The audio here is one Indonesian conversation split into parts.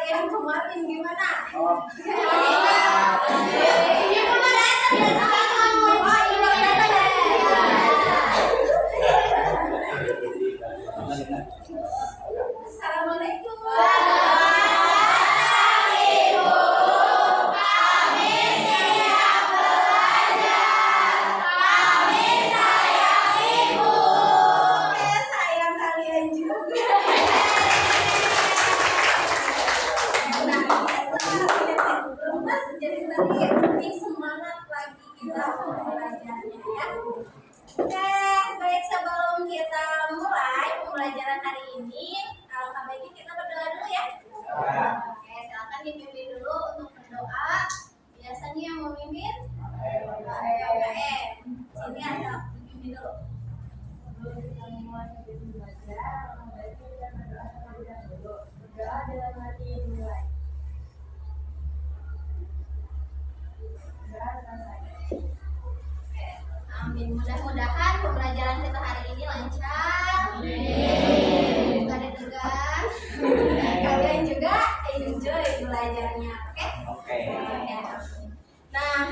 yang kemarin gimana? Assalamualaikum. Sayang kalian juga. Nah, jadi tadi lebih semangat lagi kita pembelajarannya ya. Oke, baik sebelum kita mulai pembelajaran hari ini, alangkah baiknya kita berdoa dulu ya. Oke, silakan dipimpin dulu untuk berdoa. Biasanya yang memimpin Sini ada dipimpin dulu. Berdoa dalam hati yang dimulai. Amin. Mudah-mudahan pembelajaran kita hari ini lancar. Bukan deg-degan. Kalian juga enjoy belajarnya, oke? Nah,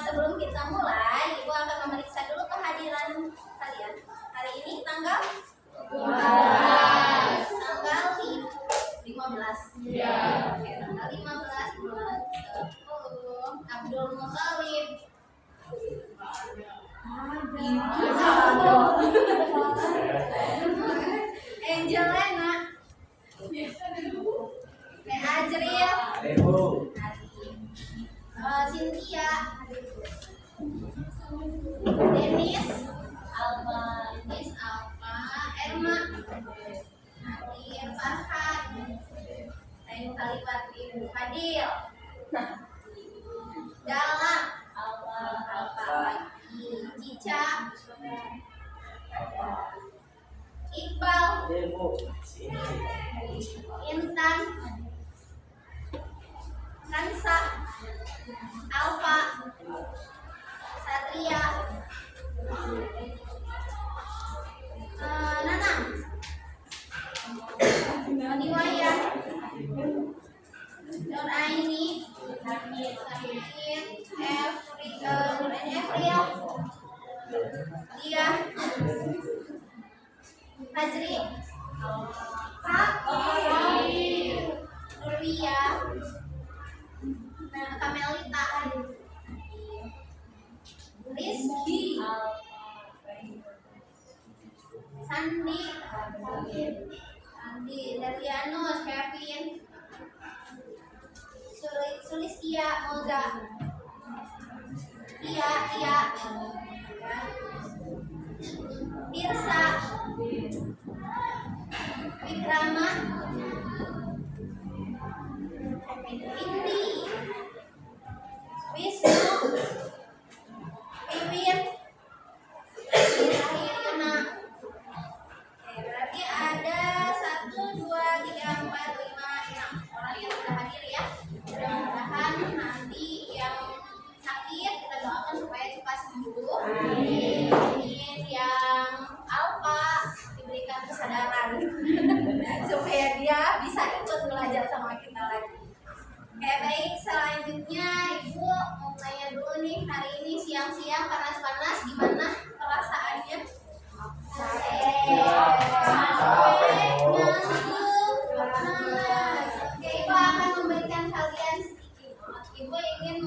sebelum kita mulai, Ibu akan memeriksa dulu kehadiran kalian. Hari ini tanggal 15. Iya. Oke, tanggal 15 bulan 10. Abdul Muthalib. Angelina. Ajril. Cynthia. Dennis. Alfa. Erma. Nadir. Farhan. Lain kalimat Ibu Fadil. Dala. Alfa. Cica. Iqbal. Intan. Kansa. Alfa. Satria. Nanang. Niwaya. Nur Aini. April. Dia. Fajri. Nurwia. Kamelita. Rizky. Sandi. Delianus. Kevin. Sulistia. Moza. Iya. Irsa. Wikrama. Indi. Wisnu. Wiwin. Akhirnya. Oke, berarti ada 1, 2, 3, 4, 5, 6 orang yang sudah hadir ya. Mudah-mudahan nanti yang sakit kita doakan supaya cepat sembuh. Amin. Yang Alfa diberikan kesadaran supaya dia bisa ikut belajar sama kita lagi. Oke, baik, selanjutnya Ibu mau tanya dulu nih, hari ini siang-siang panas-panas gimana perasaannya? Panas. Oke, Ibu akan memberikan kalian sedikit. Ibu ingin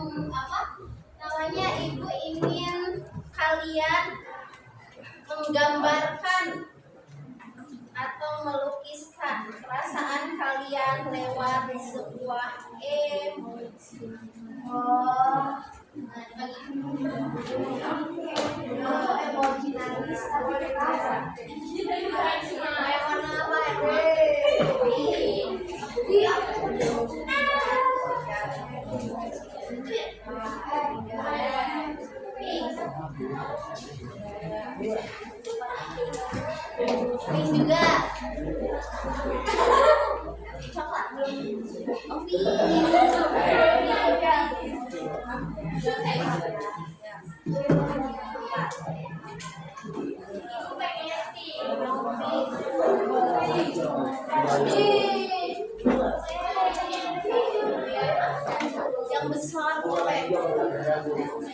Ibu ingin kalian menggambarkan atau melukiskan perasaan kalian lewat sebuah emoji. Emoji nangis. Warna apa? Pink juga. Coklat belum.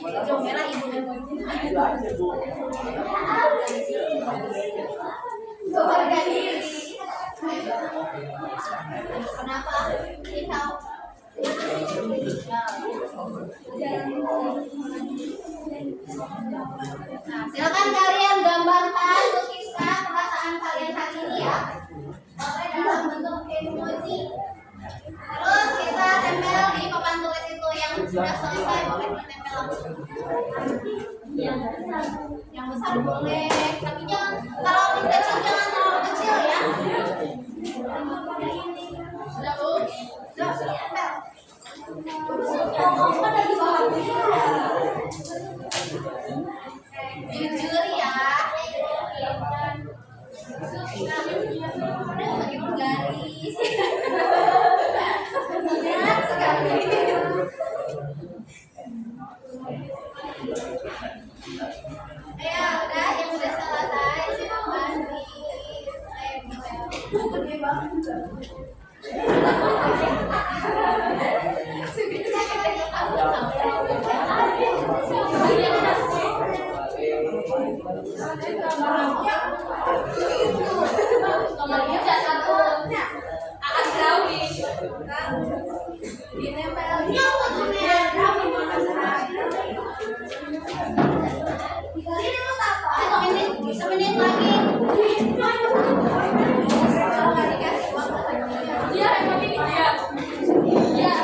hijau merah ibunya. Harga diri. Kenapa? Kau. Nah, silakan kalian gambarkan, lukiskan perasaan kalian saat ini ya. Pakai dalam bentuk emoji. Terus kita tempel di papan tulis itu yang sudah selesai, boleh ditempel langsung. Yang besar boleh, tapi jangan kalau yang kecil jangan terlalu kecil ya. Sudah bu, sudah tempel. Jujur ya. Udah pakai garis. Berat sekali. Ya udah, yang udah selesai silakan gede banget. Semenit lagi. Dia emang ini dia. Ya.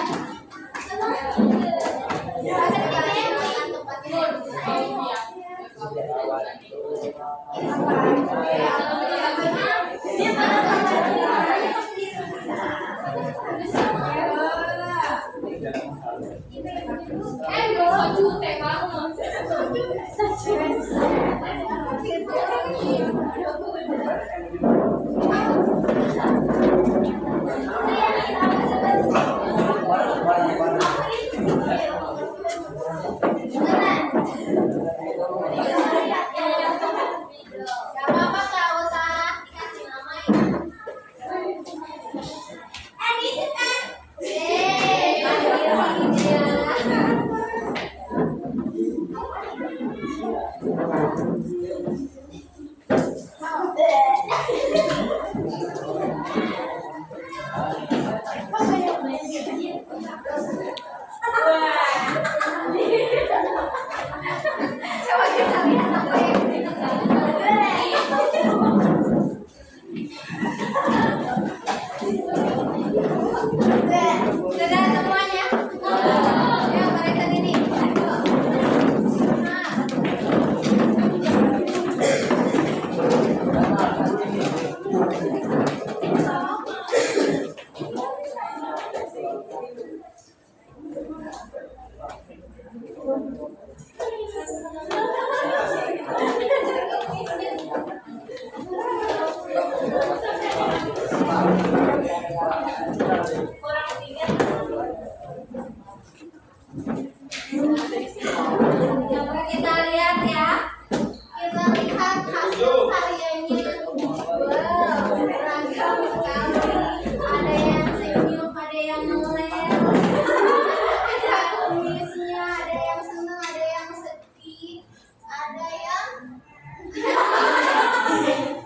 Kita lihat ya. Kita lihat hasil karyanya. Wow, beragam sekali. Ada yang senyum, ada yang meleleh. Ada kumisnya, ada yang senang, ada yang sedih, ada yang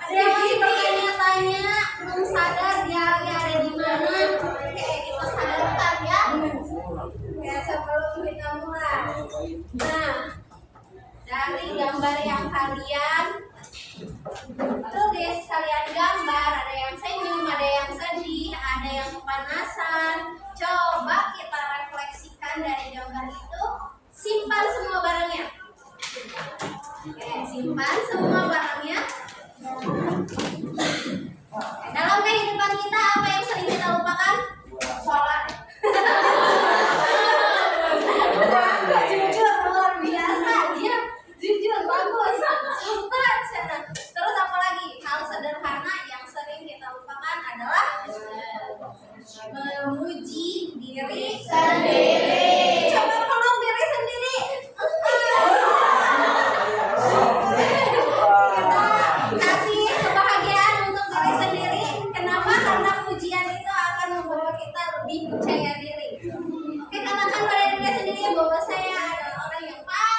masih bertanya-tanya, belum sadar dia ada di mana. Oke, kita sadarkan ya. Oke, sebelum kita mulai. Nah, dari gambar yang kalian tulis, kalian gambar, ada yang senyum, ada yang sedih, ada yang kepanasan. Coba kita refleksikan dari gambar itu. Simpan semua barangnya. Oke, simpan semua barangnya. Dalam kehidupan kita apa yang sering kita lupakan? Sholat. Jujur luar biasa, dia jujur bagus, super. Terus apa lagi? Hal sederhana yang sering kita lupakan adalah memuji diri sendiri. Coba peluk diri sendiri. Kita kasih kebahagiaan untuk diri sendiri. Kenapa? Karena pujian itu akan membawa kita lebih percaya diri. Oke, katakan pada diri sendiri bahwa saya adalah orang yang baik.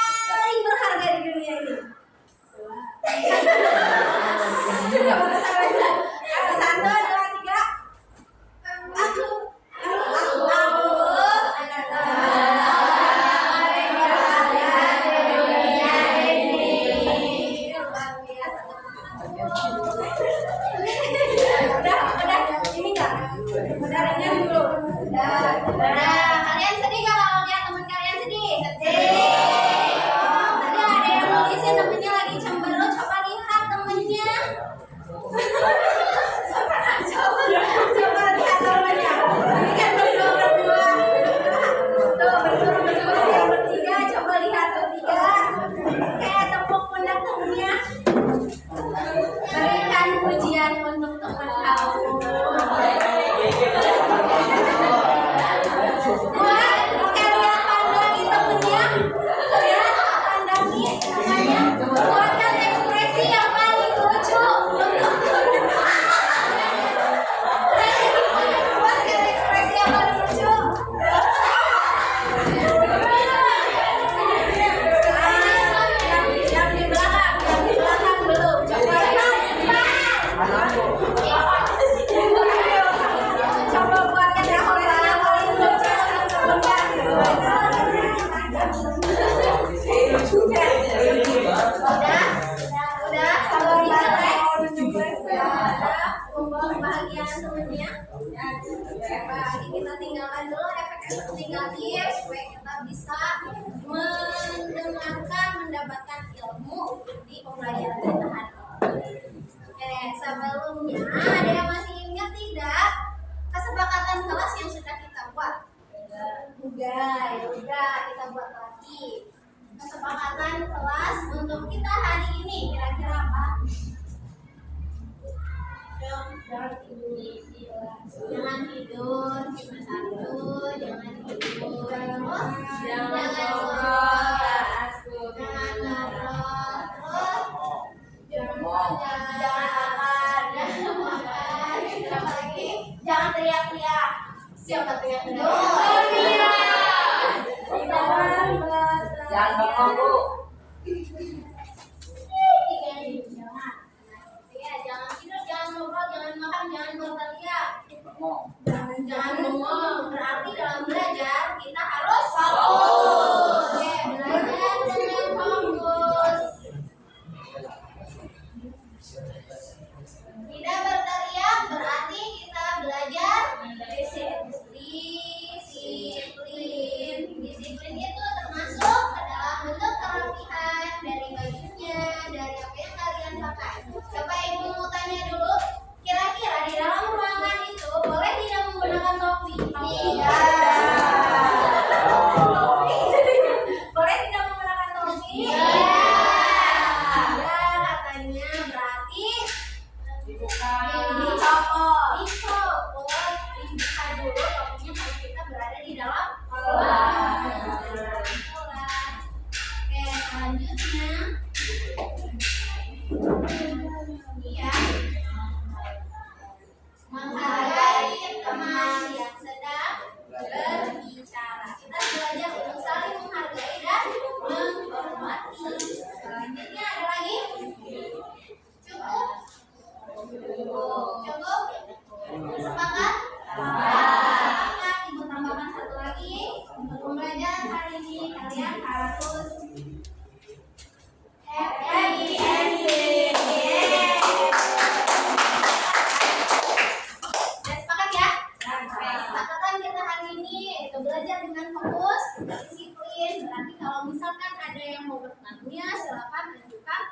Baik, kita tinggalkan dulu efek-efek negatif supaya kita bisa mendengarkan, mendapatkan ilmu di pembelajaran kita hari ini. Oke, sebelumnya ada yang masih ingat tidak kesepakatan kelas yang sudah kita buat? Udah kita buat lagi. Kesepakatan kelas untuk kita hari ini kira-kira apa? Jangan tidur, jangan tidur, jangan tidur, jangan ngobrol, jangan makan, apa lagi? Jangan teriak-teriak. Siapa teriak-teriak? Jangan bengong, Bu. Jangan tidur, jangan ngobrol, jangan makan, jangan berteriak. Bengong. Jangan bengong. Berarti dalam belajar kita harus fokus. Oke, belajar dengan fokus. Tidak berteriak berarti kita belajar disiplin. Disiplin itu termasuk ke dalam bentuk kerapihan dari bajunya, dari apa yang kalian pakai. Coba ibu mau tanya dulu, kira-kira di dalam ruangan itu boleh tidak menggunakan topi? Tidak. Boleh tidak menggunakan topi? Iya. Katanya berarti dicopot, dibuka dulu topinya kalau kita berada di dalam kelas. Oke, selanjutnya, iya, menghargai teman yang sedang berbicara. Kita belajar untuk saling menghargai dan menghormati. Selanjutnya ada lagi? Cukup? Cukup? Sepakat? Sepakat. Ibu tambahkan satu lagi. Untuk pembelajaran hari ini kalian harus happy ending. Sepakat ya? Kesepakatan kita hari ini yaitu belajar dengan fokus, disiplin. Berarti kalau misalkan ada yang mau bertanya, silakan ajukan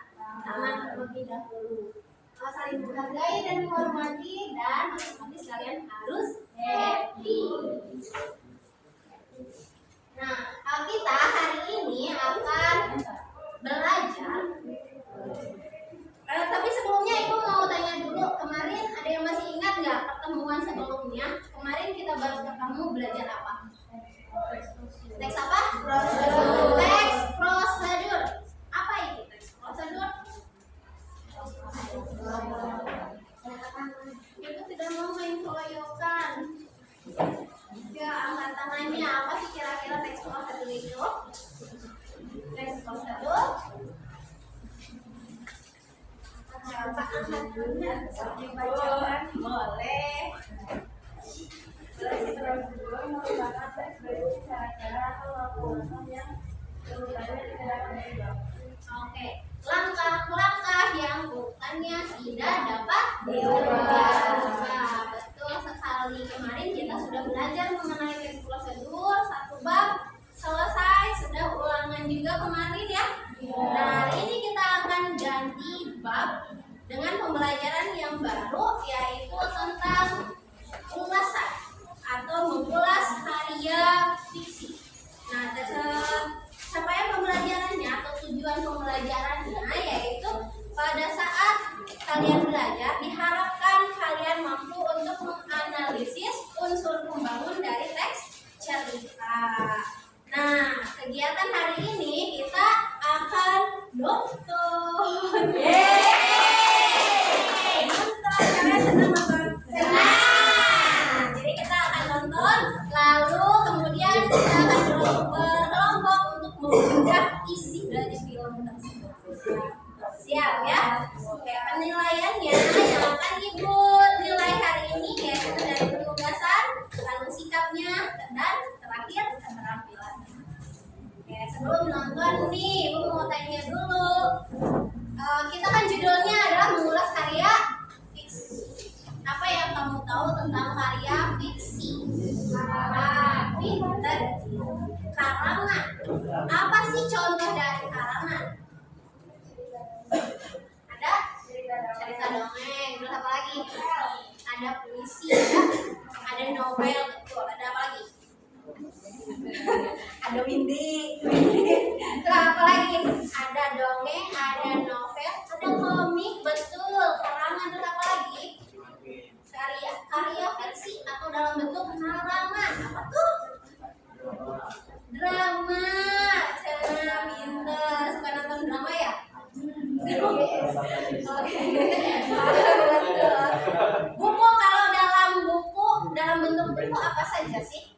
tangan terlebih dahulu. Saling menghargai dan menghormati, dan otomatis kalian harus happy. Nah, kita hari ini akan belajar. Tapi sebelumnya ibu mau tanya dulu, kemarin ada yang masih ingat nggak pertemuan sebelumnya? Kemarin kita baru ketemu belajar apa? Teks apa? Prosedur. Teks prosedur. Apa itu teks prosedur? Ibu tidak mau main keroyokan. Ya, angkat tangannya. Apa sih kira-kira teks prosedur itu? Teks prosedur. Coba angkat tangannya. Dibacakan boleh. Prosedur merupakan teks berisi cara-cara atau laporan yang urutannya tidak dapat diubah. Oke, langkah-langkah yang urutannya tidak dapat diubah. Betul sekali. Kemarin kita sudah belajar mengenai teks prosedur, satu bab selesai, sudah ulangan juga kemarin ya. Nah, hari ini kita akan ganti bab dengan pembelajaran yang baru, yaitu tentang ulasan atau mengulas karya fiksi. Nah, supaya pembelajarannya atau tujuan pembelajarannya yaitu pada saat kalian belajar diharapkan kalian mampu untuk menganalisis unsur pembangun dari teks cerita. Nah, kegiatan hari ini kita akan nonton. Nonton, kalian senang nonton? Senang. Jadi kita akan nonton, lalu kemudian kita akan berkelompok untuk mengunggah isi dari film tersebut. Siap ya? Oke, penilaiannya yang akan ibu nilai hari ini yaitu dari penugasan, lalu sikapnya, dan terakhir keterampilan. Oke, sebelum nonton nih, ibu mau tanya dulu. Kita kan judulnya adalah mengulas karya fiksi. Apa yang kamu tahu tentang karya fiksi? ada Windy. Terus apa lagi? Ada dongeng, ada novel, ada komik, betul. Karangan, terus apa lagi? Karya fiksi atau dalam bentuk karangan. Apa tuh? Drama. Cara pinter. Suka nonton drama ya? Oke. Betul. Buku, kalau dalam bentuk buku apa saja sih?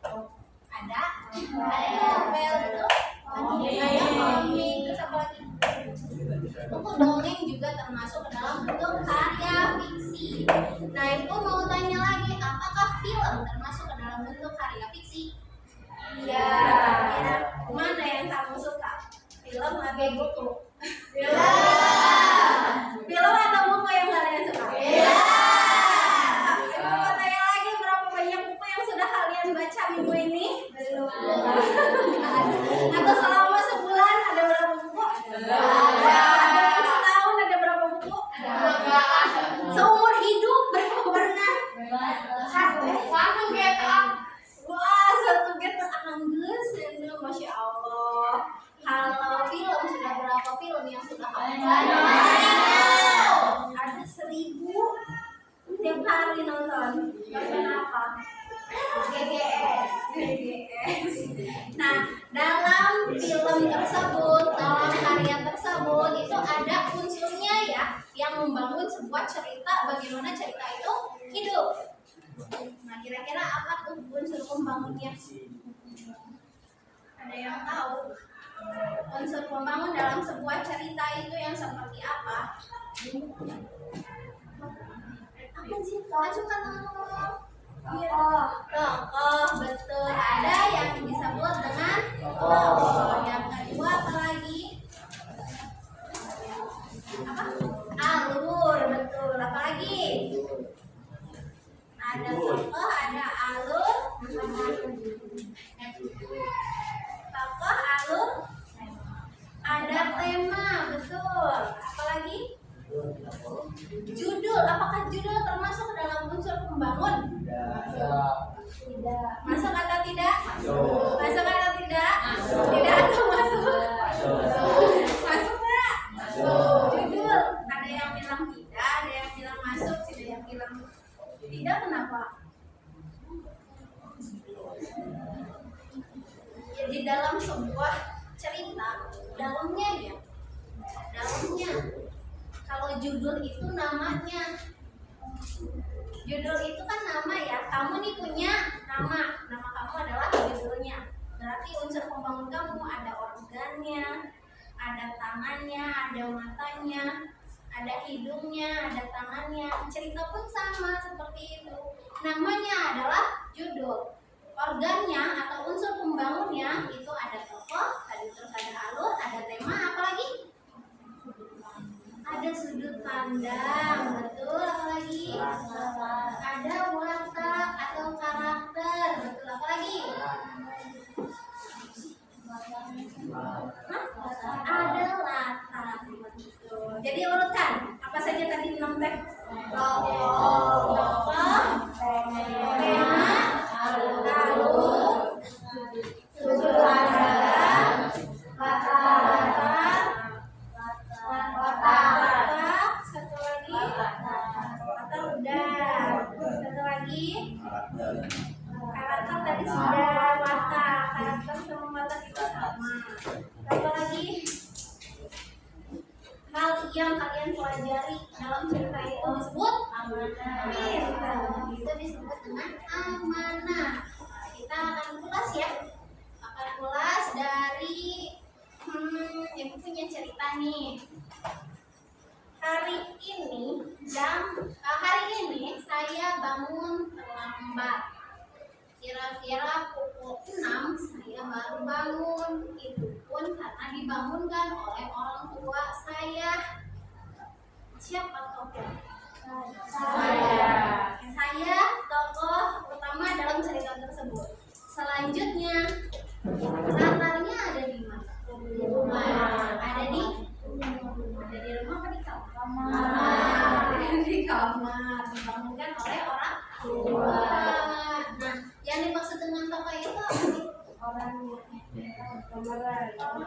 Ada novel, betul. Ada komik, terus apa lagi? Buku dongeng juga termasuk ke dalam bentuk karya fiksi. Nah, itu mau tanya lagi, apakah film termasuk ke dalam bentuk karya fiksi? Iya. Ya, mana yang kamu suka? Film atau buku? Film atau buku yang kalian suka? Mau tanya lagi, berapa banyak buku yang sudah kalian baca minggu ini? Belum. Atau selama sebulan ada berapa buku? Ada. Setahun ada berapa buku? Seumur hidup berapa pernah? Wah, satu gitu anggus, masya Allah. Kalau film sudah berapa film yang sudah kamu tonton? Ada 1000. Tiap hari nonton. Nonton apa? GGS. Nah, dalam film tersebut, dalam karya tersebut itu ada unsurnya ya, yang membangun sebuah cerita, bagaimana cerita itu hidup. Nah, kira-kira apa tuh unsur pembangunnya? Ada yang tahu? Unsur pembangun dalam sebuah cerita itu yang seperti apa? Apa sih? Majukan tokoh, betul. Ada yang disebut dengan tokoh. Yang kedua apa lagi? Apa? Alur, betul. Apa lagi? Ada tokoh, ada alur. Tokoh, alur, ada tema, betul. Apalagi? Judul. Apakah judul termasuk dalam unsur pembangun? Tidak. Masuk atau tidak? Masuk atau tidak? Tidak atau masuk? Masuk nggak? Judul. Ada yang bilang tidak, ada yang bilang masuk, ada yang bilang tidak. Kenapa? Ya, di dalam sebuah cerita, dalamnya kalau judul itu namanya. Judul itu kan nama ya. Kamu nih punya nama kamu adalah judulnya. Berarti unsur pembangun kamu ada organnya, ada tangannya, ada matanya, ada hidungnya, ada tangannya. Cerita pun sama seperti itu. Namanya adalah judul. Organnya atau unsur pembangunnya itu ada tokoh, terus ada alur, ada tema, apalagi? Ada sudut pandang, betul. Apalagi? Ada watak atau karakter, betul. Apalagi? Ada latar, betul. Jadi urutkan apa saja tadi 6 teks? Tokoh, tema, alur, sudut pandang, latar, satu lagi latar udah, satu lagi karakter tadi sudah, watak, karakter sama watak itu sama. Satu lagi hal yang kalian pelajari dalam cerita itu disebut amanah. Itu disebut dengan amanah. Kita akan ulas ya, dari ibu punya cerita nih. Hari ini saya bangun terlambat. Kira-kira pukul 6 saya baru bangun. Itu pun karena dibangunkan oleh orang tua saya. Siapa tokoh? Saya tokoh utama dalam cerita tersebut. Selanjutnya latarnya ada di mana? Di rumah. Ada di rumah apa di kamar? Di kamar. Dibangunkan oleh orang tua. Nah, yang dimaksud dengan tokoh itu apa sih?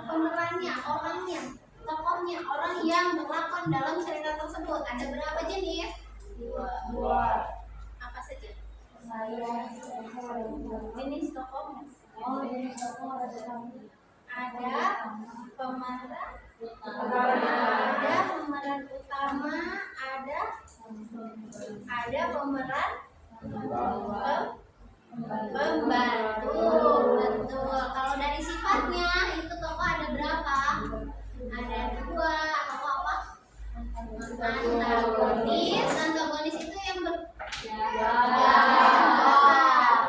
Pemerannya, orangnya, tokohnya, orang yang berlakon dalam cerita tersebut. Ada berapa jenis? Dua. Apa saja? Jenis tokohnya. Ada pemeran, ada pemeran utama, ada pemeran pembantu. Betul. Kalau dari sifatnya itu tokoh ada berapa? Ada dua. Apa? Antagonis itu yang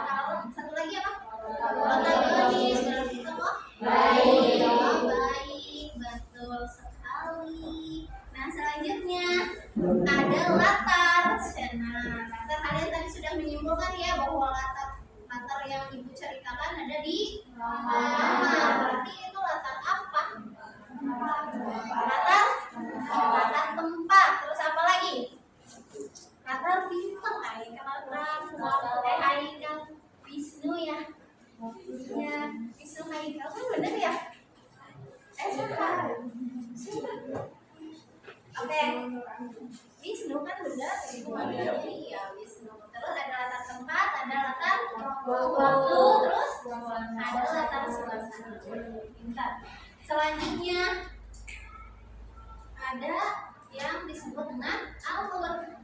kalau satu lagi apa? Protagonis berarti tokoh baik. Baik, betul sekali. Nah, selanjutnya ada latar. Nah, latar kalian tadi sudah menyimpulkan ya bahwa latar yang ibu ceritakan ada di kamar. Berarti itu latar apa? Latar tempat. Terus apa lagi? Latar pintu. Haikal Wisnu ya. Wisnu Haikal kan benar ya? Salah. Oke. Wisnu kan benar. Iya, Wisnu. Terus ada latar tempat, ada latar waktu, terus ada latar suasana. Pintar. Selanjutnya ada yang disebut dengan alur.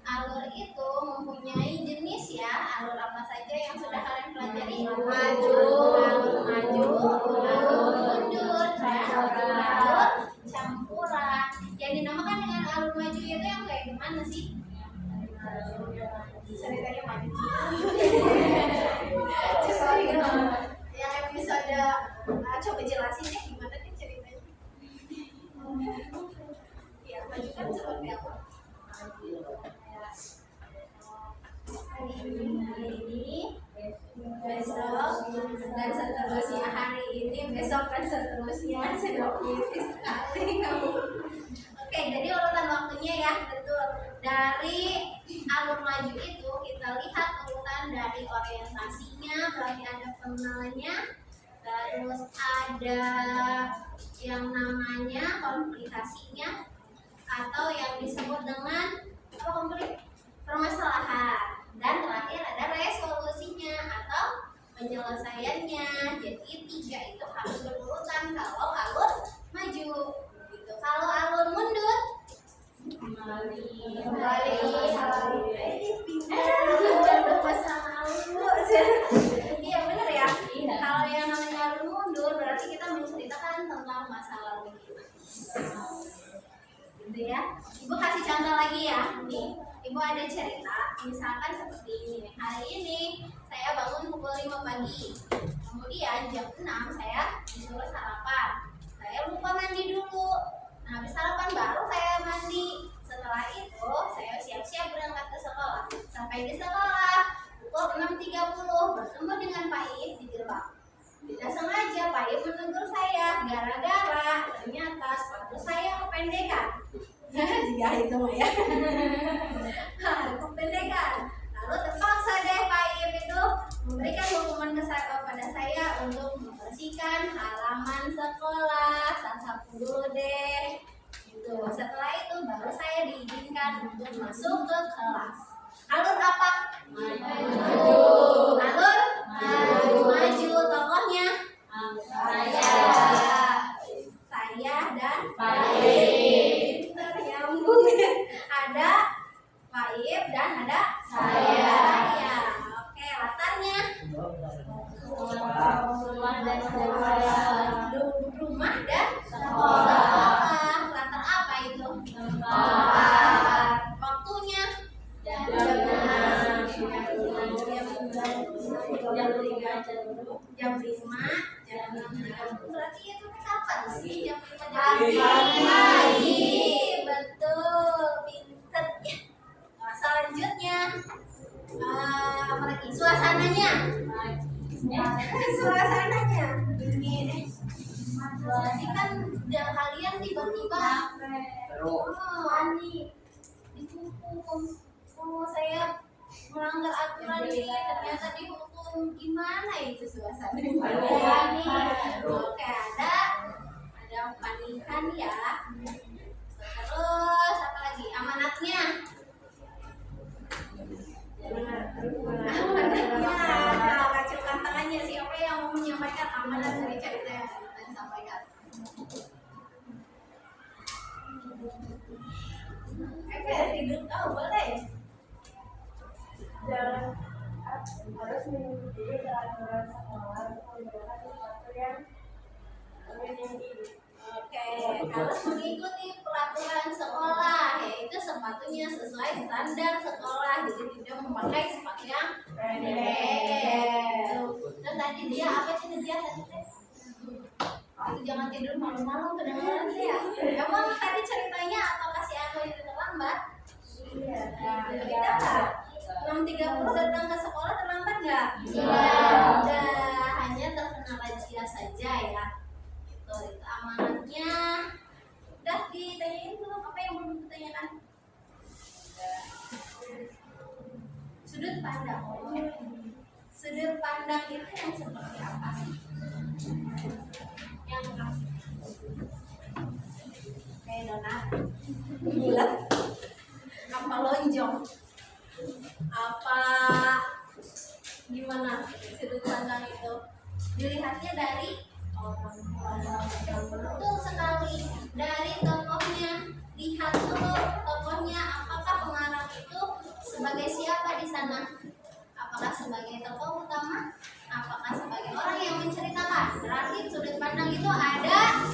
Alur itu mempunyai jenis ya. Alur apa saja yang sudah kalian pelajari? Alur maju, alur mundur, alur campuran. Yang dinamakan dengan alur maju itu yang kayak gimana sih? Ceritanya maju. Yang episode coba jelasin ya gimana nih ceritanya? Ya maju kan seperti apa? Hari ini, besok, dan seterusnya. Hari ini, besok, dan seterusnya. Sedikit sekali kamu. Oke, jadi urutan waktunya ya, betul. Dari alur maju itu kita lihat urutan dari orientasinya, berarti ada pengenalannya, terus ada yang namanya komplikasinya, atau yang disebut dengan permasalahan, dan terakhir ada resolusinya atau penyelesaiannya. Jadi tiga itu harus berurutan kalau alur maju gitu. Kalau alur mundur kembali iya benar ya. Kalau yang namanya alur mundur berarti kita menceritakan tentang masa lalu kita gitu ya. Ibu kasih contoh lagi ya. Nih, ibu ada cerita misalkan seperti ini nih. Hari ini saya bangun pukul 5 pagi, kemudian jam 6 saya disuruh sarapan. Saya lupa mandi dulu. Nah, habis sarapan baru saya mandi. Setelah itu saya siap-siap berangkat ke sekolah. Sampai di sekolah pukul 6.30 bertemu dengan Pak Iip di gerbang. Tidak sengaja Pak Iip menegur saya gara-gara ternyata sepatu saya kependekan. Jika itu ya. Kependekan. Lalu terpaksa deh Pak Iip itu memberikan hukuman kepada saya untuk membersihkan halaman sekolah. Sasapu dulu deh. Gitu. Setelah itu baru saya diizinkan untuk masuk ke kelas. Alur apa? Maju. Alur maju. Tokohnya saya dan Pak Iip. Ternyambung. Ada Pak Iip dan ada saya. Oke, latarnya rumah dan sekolah. Latar apa itu? Tempat. Waktunya jam 5, jam 6. Berarti itu kapan sih jam 5 pagi? Betul, pinter ya. Nah, selanjutnya apa lagi? Suasananya. Suasananya ini deh. Jadi kan kalian tiba-tiba mandi dikumpul. Saya melanggar aturan nih, ternyata dihukum. Gimana itu suasananya nih? Oke, ada panikan ya. Terus apa lagi? Amanatnya. Amanatnya. Nah, kacaukan tangannya. Siapa yang mau menyampaikan amanat dari cerita yang akan disampaikan? Tidur tahu boleh. Jangan harus mengikuti aturan sekolah menggunakan sesuatu yang Oke, harus mengikuti peraturan sekolah, yaitu sepatunya sesuai standar sekolah, jadi tidak memakai sepatu yang pendek. Dan tadi dia apa sih dia tadi? Itu jangan tidur malam-malam kedengaran ya. Emang tadi ceritanya apa kasih aku yang terlambat? Iya. Tidak lah. 6.30 datang ke sekolah terlambat nggak? Iya. Udah, hanya terkena razia saja ya. Itu amanatnya. Udah ditanyain belum apa yang belum ditanyakan? Sudut pandang. Sudut pandang itu yang seperti apa sih? Yang kayak donat, bulat, apa lonjong, apa gimana sudut pandang itu? Dilihatnya dari betul sekali dari tokohnya. Lihat dulu tokohnya, apakah pengarang itu sebagai siapa di sana? Apakah sebagai tokoh utama? Apakah sebagai orang yang menceritakan? Berarti sudut pandang itu ada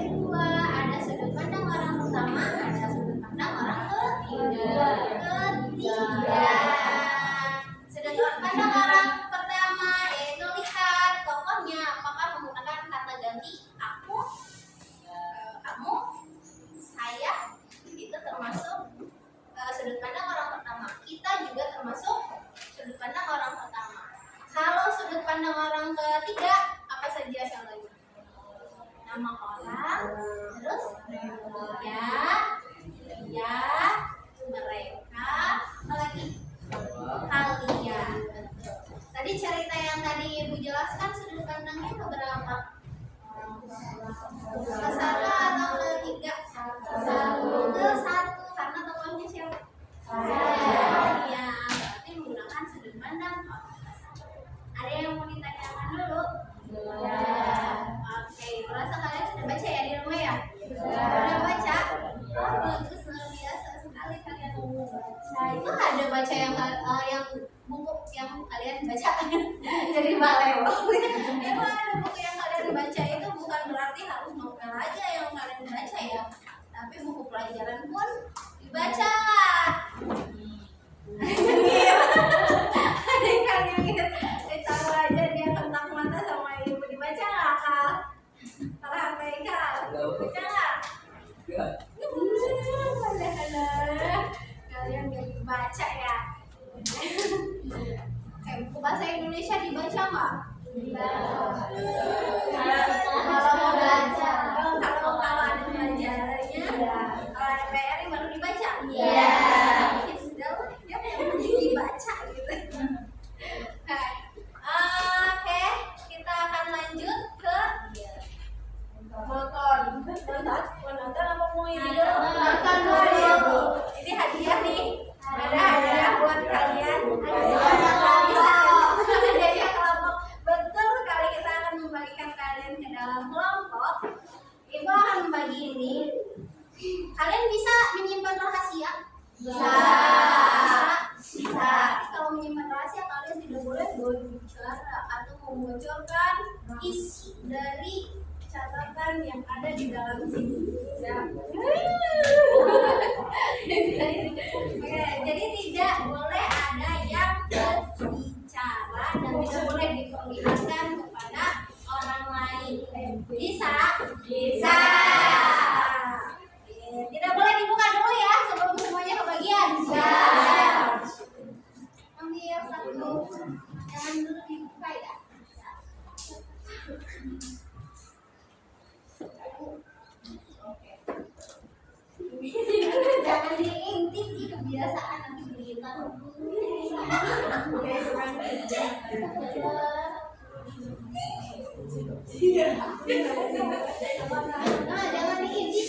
dua, ada sudut pandang orang pertama, ada sudut pandang orang ketiga. Sudut pandang orang pertama yaitu lihat tokohnya, apakah menggunakan kata ganti aku, kamu, saya, itu termasuk sudut pandang orang pertama. Kita juga termasuk sudut pandang orang pertama. Kalau sudut pandang orang ketiga, apa saja contohnya? Nama orang, terus ya, mereka, apa lagi? Kalian. Tadi cerita yang tadi Ibu jelaskan sudut pandangnya keberapa? Ke satu atau ketiga? Ke satu, karena tokohnya siapa? Ya, berarti menggunakan sudut pandang. Ada yang mau ditanyakan dulu? Ya. Oke, merasa kalian sudah baca ya di rumah ya? Sudah baca? Oh, bagus, luar biasa sekali kalian mau baca. Itu ada baca yang buku yang kalian baca jadi baleo. Itu ada buku yang kalian baca itu bukan berarti harus novel aja yang kalian baca ya, tapi buku pelajaran pun dibaca lah. Kalian tahu aja dia kentak mata sama ibu, dibaca nggak kak? Kalau HPK baca nggak? Kalian nggak dibaca ya? Buku bahasa Indonesia dibaca nggak? Kalau mau baca, kalau ada pelajarannya, kalau ada PR baru dibaca. Iya. Dia yang penting dibaca gitu. Oke, kita akan lanjut ke nonton apa mau ini dulu? Nonton dulu. Ini hadiah nih. Ada hadiah buat kalian. Hadiah kelompok. Betul sekali, kita akan membagikan kalian ke dalam kelompok. Ibu akan membagi ini. Kalian bisa menyimpan rahasia? Bisa. Kalau menyimpan rahasia kalian tidak boleh berbicara atau membocorkan isi dari catatan yang ada di dalam sini. Oke, jadi tidak boleh ada yang berbicara dan tidak boleh diperlihatkan kepada orang lain. Bisa? Bisa. Tidak boleh dibuka dulu ya sebelum semuanya kebagian. Ambil satu, jangan dulu dibuka ya. Jangan diintip, kebiasaan nanti Nah, jangan diedit.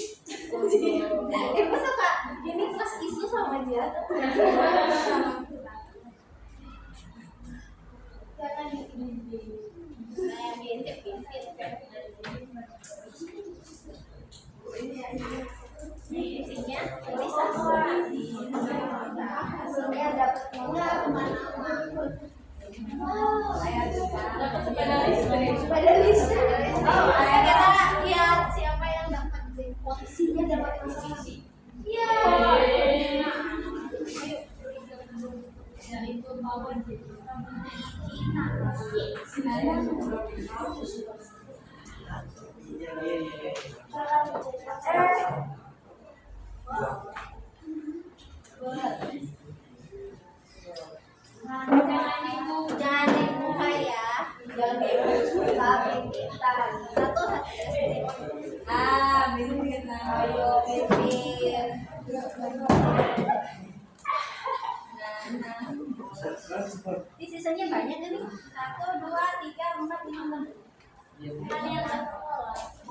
Masa Kak, ini pas isu sama dia. Jangan diedit. Saya bincang-bincang. Isinya tulisan hasilnya dapat enggak kemana-mana. Oh, dapat sepeda listrik. Oh, kita lihat siapa yang dapat posisinya dapat masalah. Iya. Itu power jangan dibuka ya, jangan dibuka pintar. Satu ayo pintar. Di sisanya banyak kan nih? 1, 2, 3, 4, 5, 6. Ya,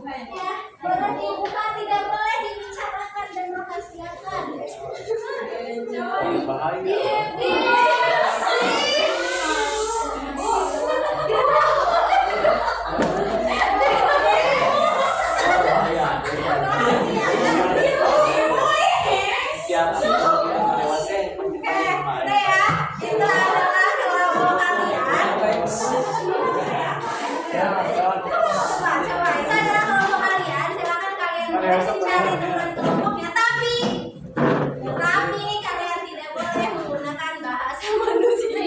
boleh dibuka, tidak boleh dibicarakan dan merahasiakan. Tapi kalian tidak boleh menggunakan bahasa manusia.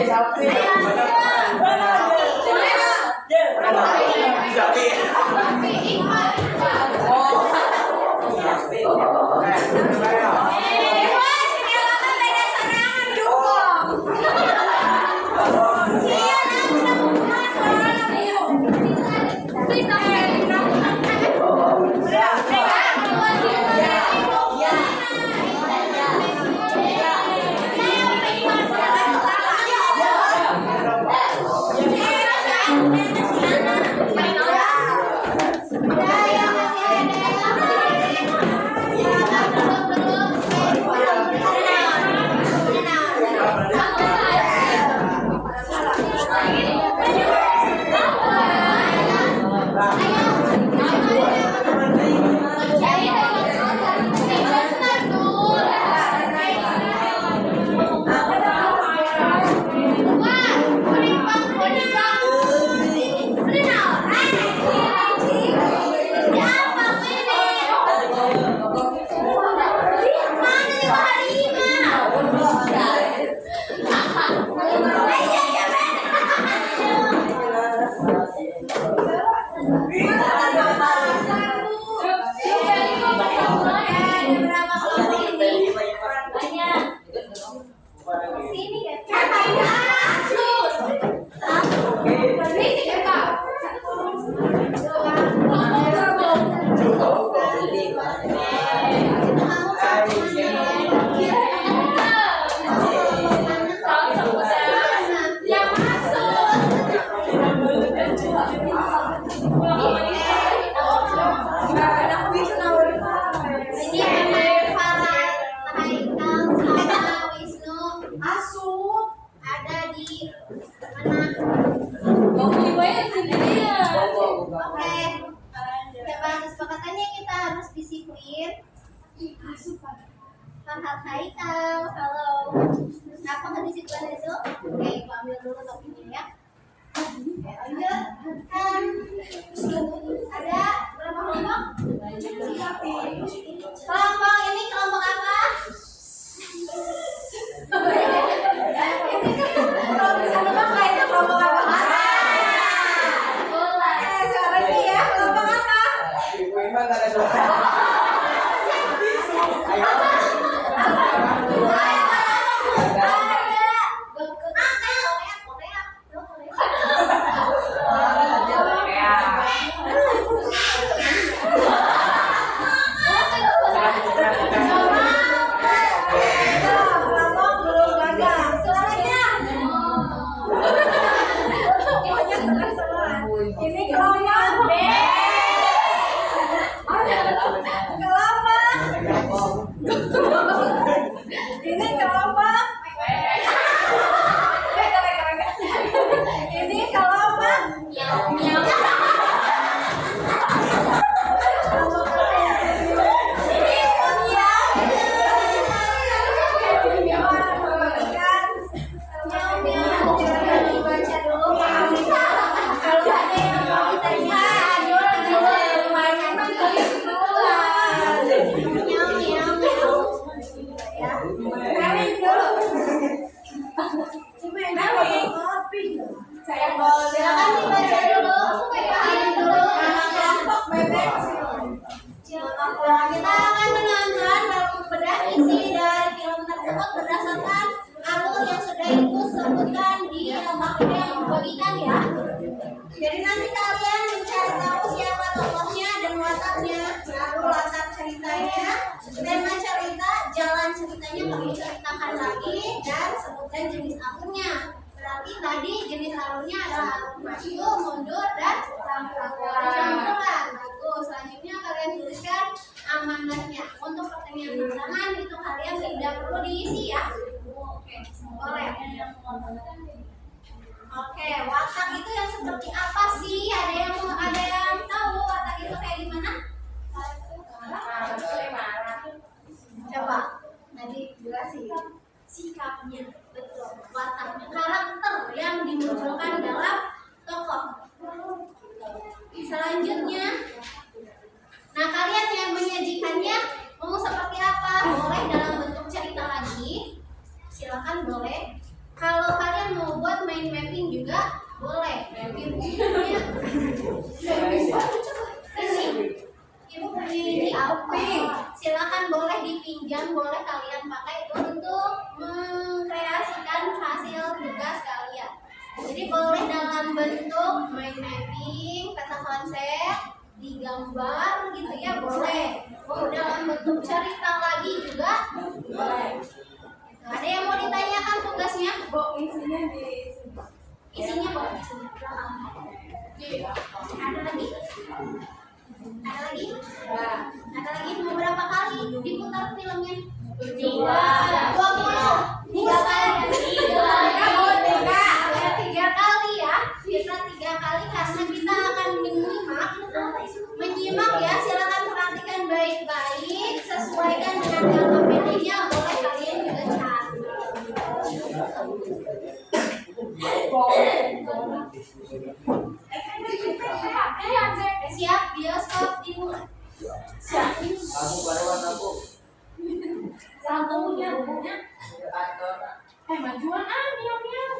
Tapir. Lumayan sendirian. Oke. Coba kesepakatannya kita harus disiplin. Farhat Haikal, halo. Apa kedisiplinan itu? Oke, Ibu ambil dulu topinya ya. Oke, lanjut. Kan ada berapa kelompok? Kelompok ini kelompok apa? Kalau bisa nebak nggak itu kelompok apa? Suaranya ya, kelompok apa? Ibu Iman ada suara. Ini kelompok B. Ini kelompok. Ini kelompok. Dibaca dulu. Kalau ada yang mau ditanya, silakan dibaca dulu. Kita akan menonton dan membedah isi dari film tersebut berdasarkan alur yang sudah Ibu sebutkan di materi yang dibagikan ya. Jadi nanti kalian mencari tahu siapa tokohnya dan wataknya, lalu latar ceritanya, tema cerita, jalan ceritanya kami ceritakan lagi, dan sebutkan jenis alurnya. Berarti tadi jenis alurnya adalah alur maju, mundur, dan campuran. Bagus. Selanjutnya kalian tuliskan amanatnya. Untuk pertanyaan tantangan itu kalian tidak perlu diisi ya. Oke, boleh. Oke, watak itu yang seperti apa sih? Ada yang tahu watak itu kayak gimana? Coba tadi jelasin sikapnya, betul. Wataknya, karakter yang dimunculkan dalam tokoh. Selanjutnya, nah kalian yang menyajikannya mau seperti apa? Boleh dalam bentuk cerita lagi, silakan boleh. Kalau kalian mau buat main mapping juga boleh. Mapping bukunya. Ibu punya ini silakan boleh dipinjam, boleh kalian pakai untuk mengkreasikan hasil tugas kalian. Jadi boleh dalam bentuk main mapping, peta konsep, digambar gitu ya boleh. Mau dalam bentuk cerita lagi juga boleh. Ada yang mau ditanyakan tugasnya? Isinya di Isinya boleh. Ada lagi? Ada lagi? Ada lagi? Mau berapa kali diputar filmnya? 3. 20. 3 kali. 3 kali ya. Kita 3 kali karena kita akan menyimak ya. Silakan perhatikan baik-baik. Sesuaikan dengan LKPD-nya. Boleh kalian juga cari. Siap, bioskop dimulai. Aku baruan aku. Satunya majuan miau.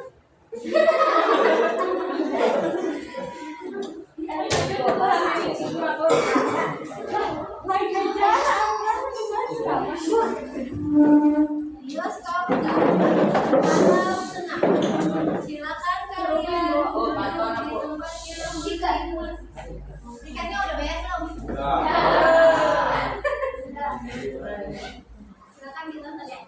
Bioskop kalau tenang. Silakan kalian di tempat yang jika tiketnya udah bayar belum? Silakan ditonton ya.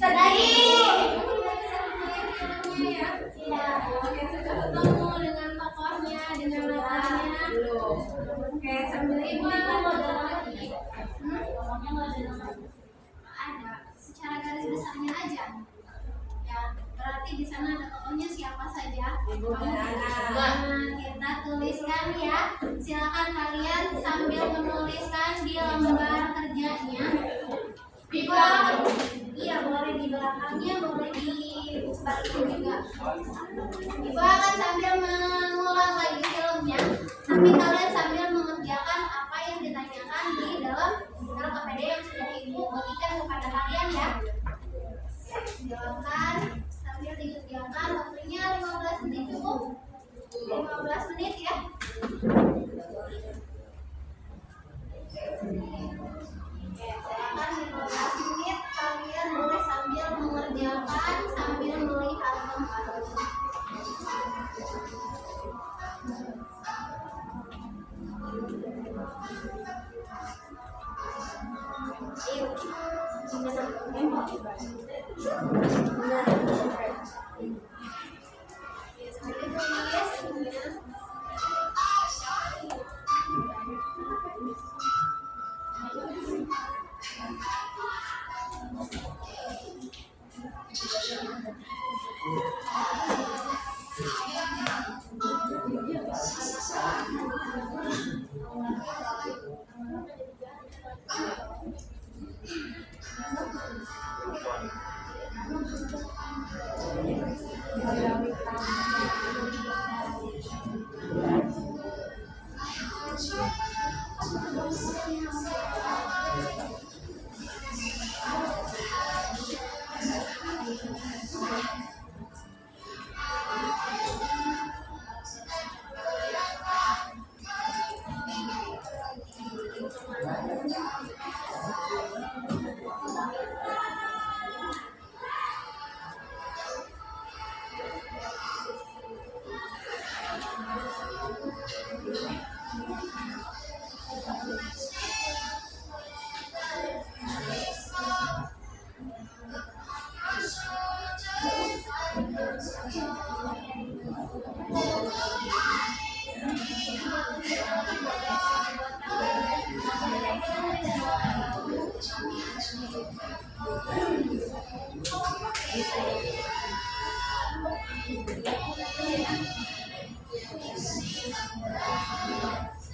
Sedari ya. Oke, sudah ketemu dengan tokohnya, dengan namanya. Oke, sambil ibu modal lagi. Ada, secara garis besarnya aja. Ya, berarti di sana ada tokohnya siapa saja. Nah, kita tuliskan ya. Silakan kalian sambil menuliskan di lembar kerjanya. Iya, boleh di belakangnya, boleh di sebaliknya juga. Ibu akan sambil mengulang lagi filmnya, tapi kalian sambil mengerjakan apa yang ditanyakan di dalam KPD yang sudah ibu bagikan kepada kalian ya. Silakan sambil dikerjakan, waktunya 15 menit cukup. 15 menit ya. Silakan 15 menit kalian boleh sambil mengerjakan sambil melihat tempat.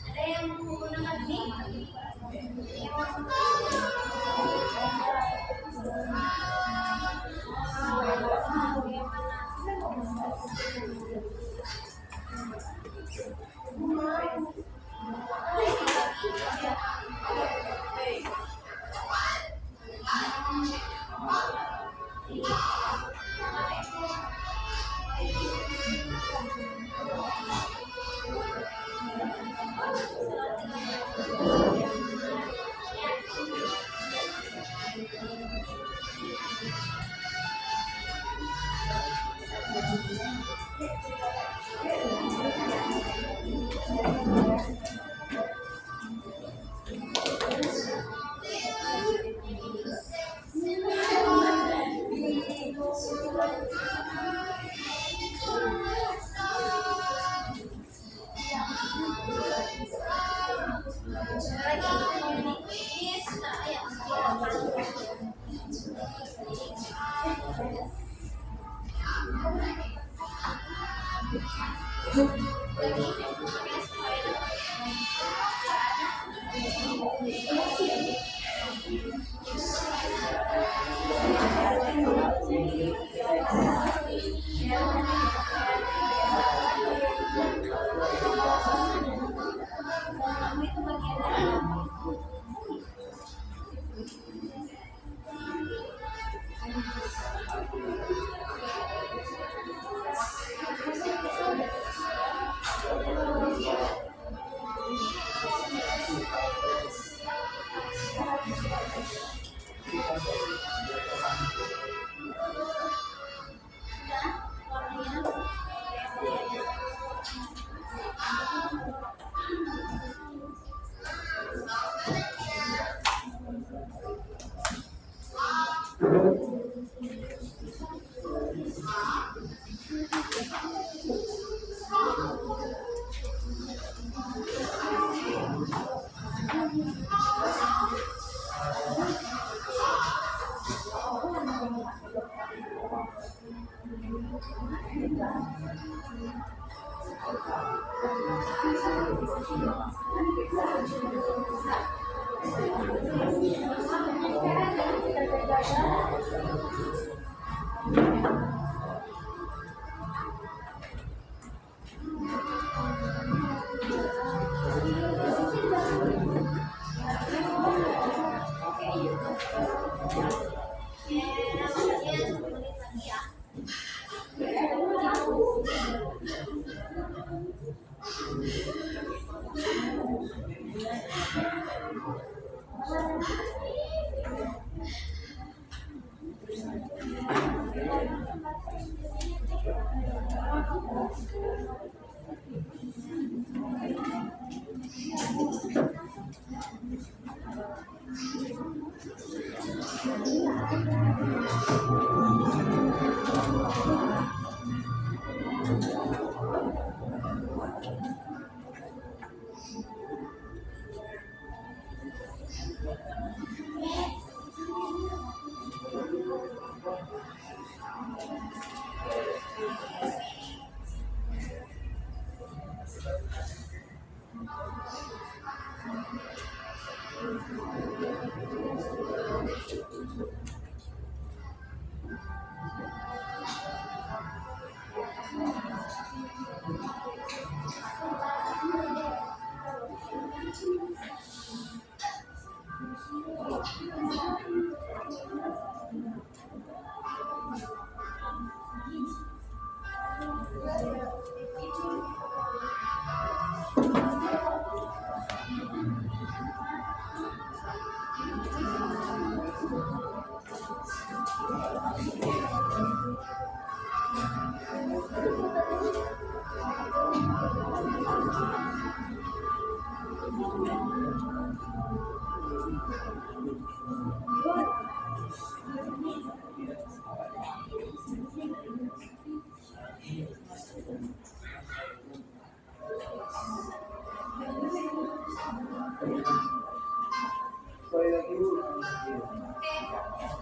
Ada yang menggunakan ini? Kemudian 10 menit lagi ya. Sekali lagi Bu. Bentar ya.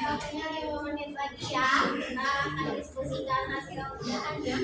Waktunya 5 menit lagi ya. Kita akan diskusikan hasil kerjaannya.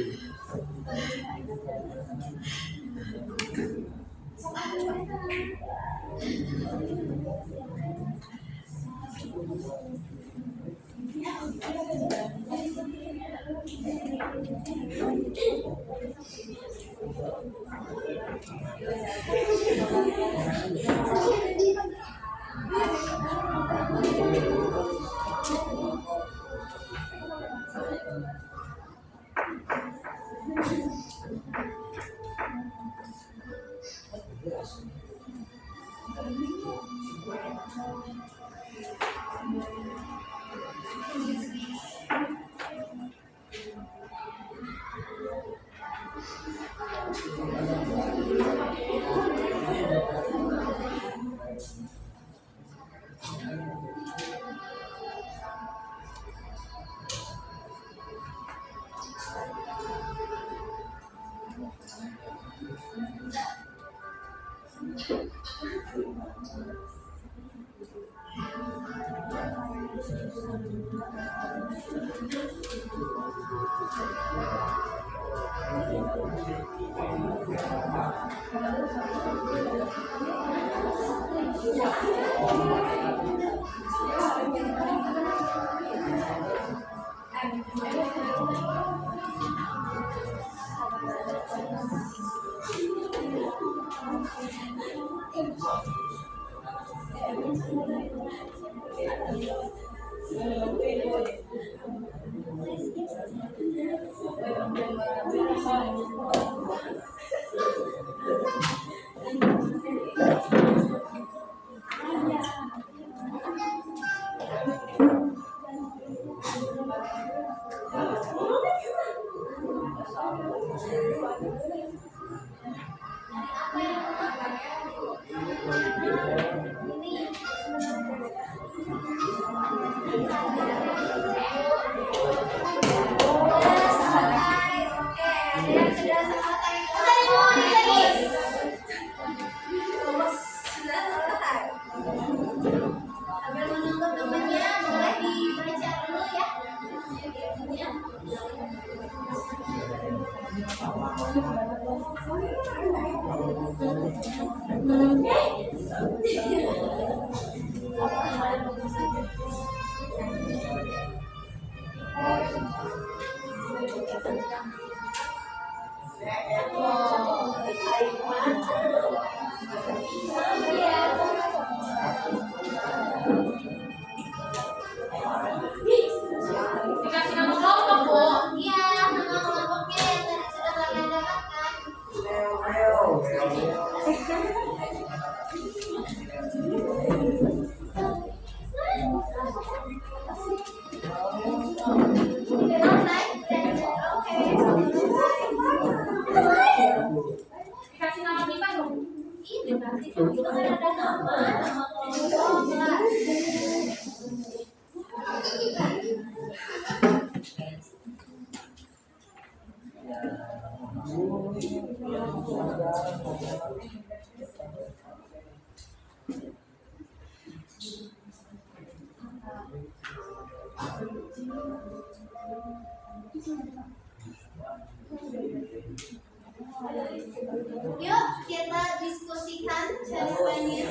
Yuk kita diskusikan jawabannya.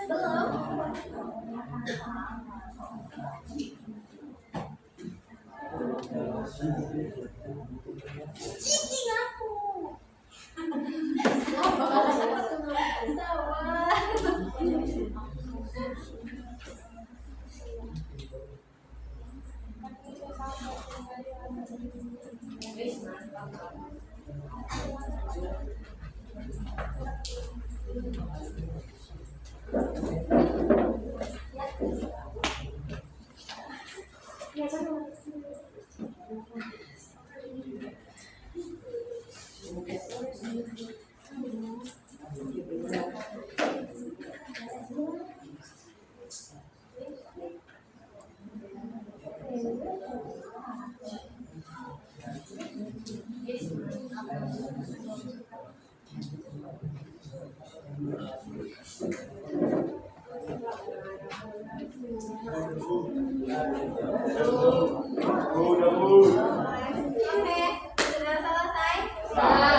Belum. Cicing aku. Oke, sudah selesai? Selesai.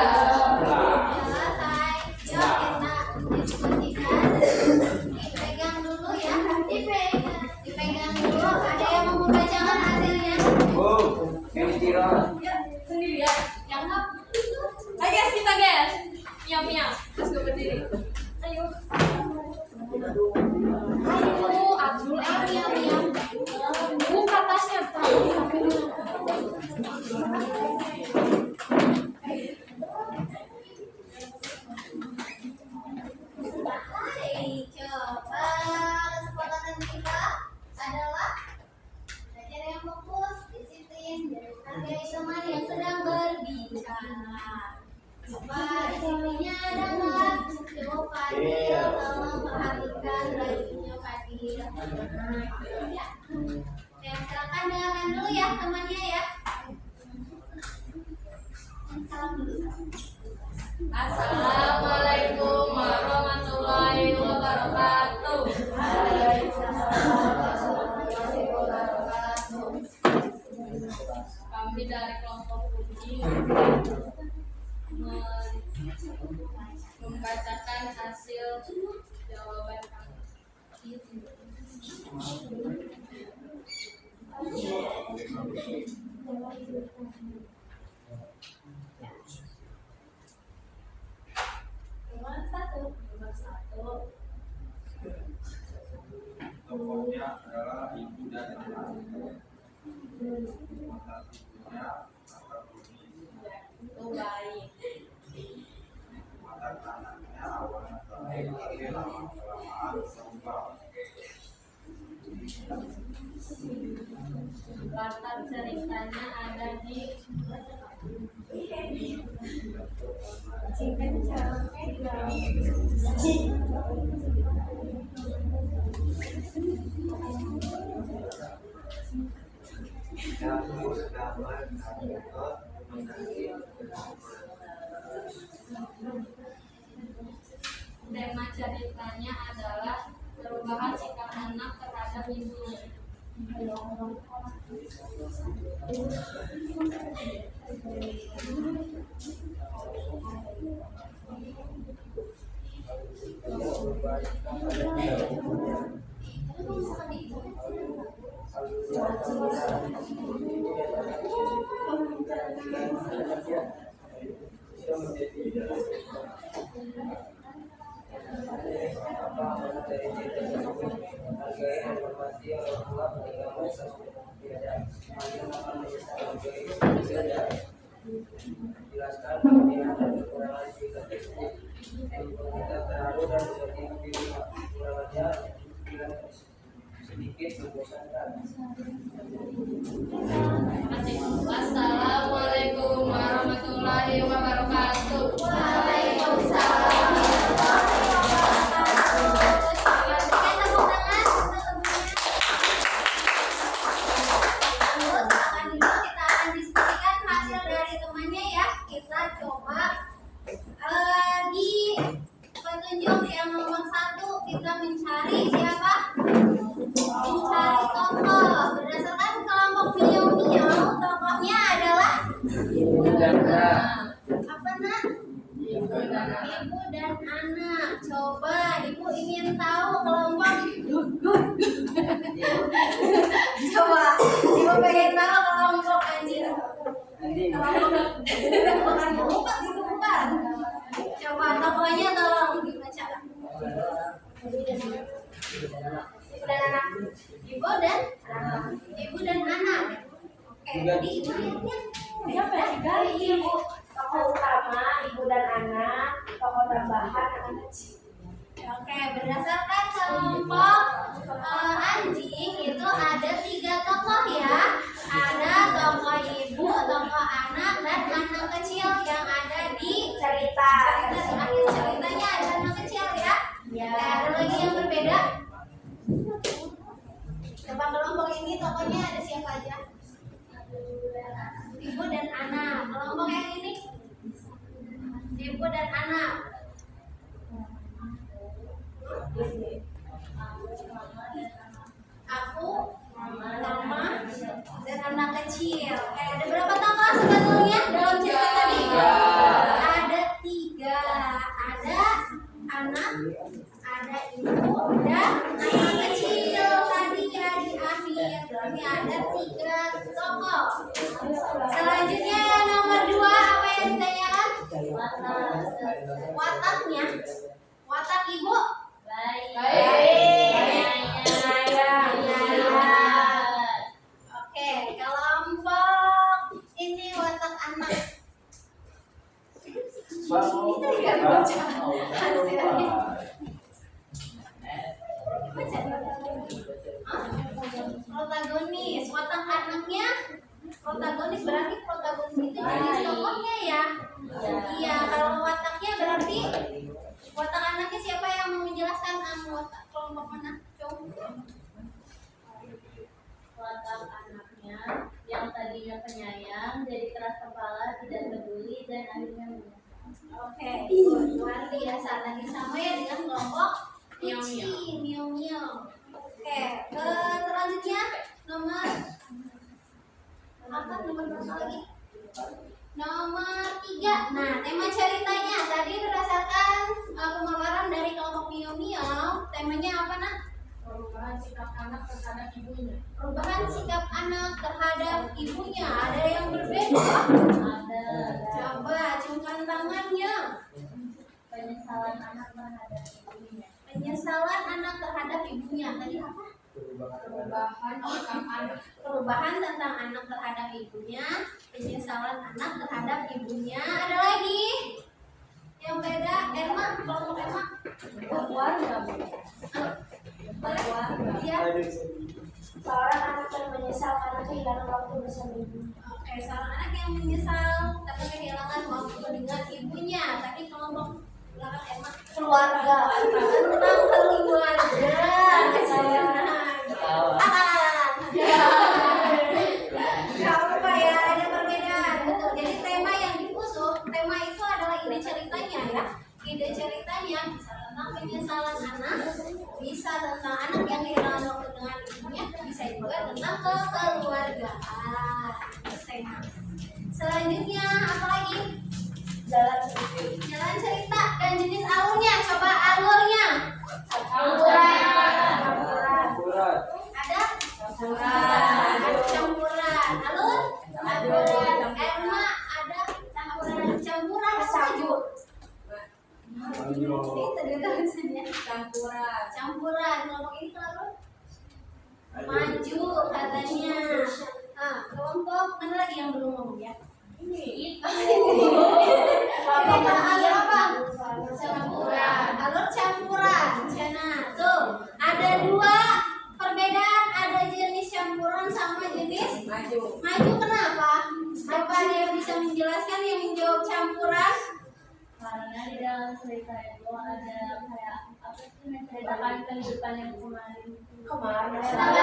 Yuk kita diskusikan. Dipegang dulu ya. Dipegang dulu. Ada yang mau membacakan hasilnya? Ini Cira. Sendirian. Yang nggak? Ayo guys, kita guys. Miau miau. Terus gue berdiri. Ayo. Ayo, Abdul, miau. Buka tasnya. Hai, coba kesepakatan kita adalah belajar yang fokus, disiplin, dan menghargai teman yang sedang berbicara. Coba disiplinnya adalah cukup Fadil, tolong perhatikan bajunya Fadil. Ya. Ya, silakan dengarkan dulu ya temannya ya. Salam dulu. Assalamualaikum warahmatullahi wabarakatuh. Kami dari kelompok uji membacakan hasil jawaban kami. Nomor satu. Tokohnya adalah ibu dan anak. Mata tubuhnya mata bumi. Itu baik. Mata kanannya awalnya baik, tapi lama-kelamaan berubah. Latar ceritanya ada di tema ceritanya adalah perubahan sikap anak terhadap ibunya. Assalamualaikum warahmatullahi wabarakatuh. Waalaikumsalam warahmatullahi wabarakatuh. Berikan tepuk tangan untuk temannya. Terus kita akan diskusikan hasil dari temannya ya. Kita coba di petunjuk yang nomor 1 kita mencari siapa? Mencari tokoh berdasarkan kelompok Mio Mio. Bukan empat itu bukan. Coba tokohnya tolong dibaca. Ibu dan anak. Ibu dan anak. Oke, jadi ibunya Siapa tiga? Ibu. Tokoh utama, ibu dan anak. Tokoh tambahan, anak kecil. Oke, berdasarkan kelompok anjing itu ada 3 tokoh ya. Ada tokoh ibu, tokoh anak, dan anak kecil yang ada di Cerita. akhir ceritanya ada anak kecil ya. Ada lagi yang berbeda. Coba kelompok ini tokohnya ada siapa aja? Ibu dan anak. Kelompok yang ini ibu dan anak. Aku, mama, dan anak kecil. Ada berapa tokoh sebetulnya dalam cerita tadi? Ada 3. Ada anak, ada ibu, dan anak kecil tadi ya di akhir. Berarti ada 3 tokoh. Selanjutnya yang nomor 2 apa yang ditanyakan? Wataknya. Watak ibu? Oke, kelompok ini watak anak. Ini tidak dibaca hasilnya. Protagonis, watak anaknya. Protagonis berarti protagonis itu jenis tokohnya ya. Iya, kalau wataknya berarti watak anaknya siapa yang mau menjelaskan watak kelompok mana? Watak anaknya yang tadinya penyayang jadi keras kepala, tidak peduli, dan akhirnya menyesal. Oke, luar biasa. Tadi sama ya dengan kelompok Miau. Oke, selanjutnya nomor apa? Nomor berapa lagi? Nomor 3. Nah, tema ceritanya tadi berdasarkan pemaparan dari kelompok Miau. Temanya apa, Nak? Perubahan sikap anak terhadap ibunya. Perubahan sikap anak terhadap ibunya. Ada yang berbeda? Ada Coba ciumkan tangannya. penyesalan anak terhadap ibunya. Penyesalan anak terhadap ibunya. Tadi apa? Perubahan tentang anak terhadap ibunya. Penyesalan anak terhadap ibunya. Ada lagi yang beda? Emma, kelompok Emma. Keluarga. Iya. Seorang anak yang menyesal karena kehilangan waktu bersama ibu. Oke, seorang anak yang menyesal karena kehilangan waktu dengan ibunya. Tadi kelompok belakang Emma. Keluarga. Tentang keluarga. Gak apa ya, ada perbedaan. Betul. Jadi tema yang diusung, tema itu adalah ide ceritanya ya. Ide ceritanya bisa tentang penyesalan anak, bisa tentang anak yang kehilangan waktu dengan ibunya, bisa juga tentang kekeluargaan. Itu tema. Selanjutnya apa lagi? Jalan cerita dan jenis alurnya. Coba alurnya. Ada campuran. Alur? Emma ada campuran maju. Ini tadi tulisannya campuran. Kelompok ini kelompok maju katanya. Nah, kelompok mana lagi yang belum ngomong ya? Alur apa? Campuran. Alur campuran. Nah, tuh ada 2 perbedaan, ada jenis campuran sama jenis maju. Kenapa? Apa ada yang bisa menjelaskan yang menjawab campuran? Karena di dalam cerita itu ada kayak apa sih, menceritakan kehidupan yang kemarin. Menceritakan